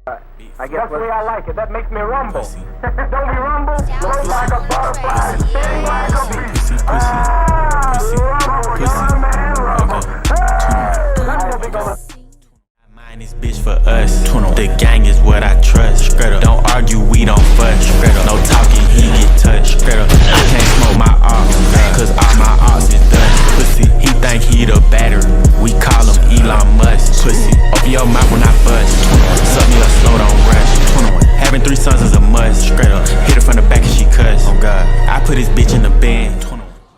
I guess that's the way I like it. That makes me rumble. Don't we rumble? Float like a butterfly, sting like a bee. Pussy, Mind this bitch for us. The gang is what I trust. Don't argue, we don't fuss. No talking, he get touched. I can't smoke my ox, cause all my ox is dust. Pussy, he think he the batter. We call him Elon Musk. Pussy, open your mouth when I bust. Suck me up slow, don't rush. Having 3 sons is a must. Hit her from the back and she cuss. Oh God, I put this bitch in the bed.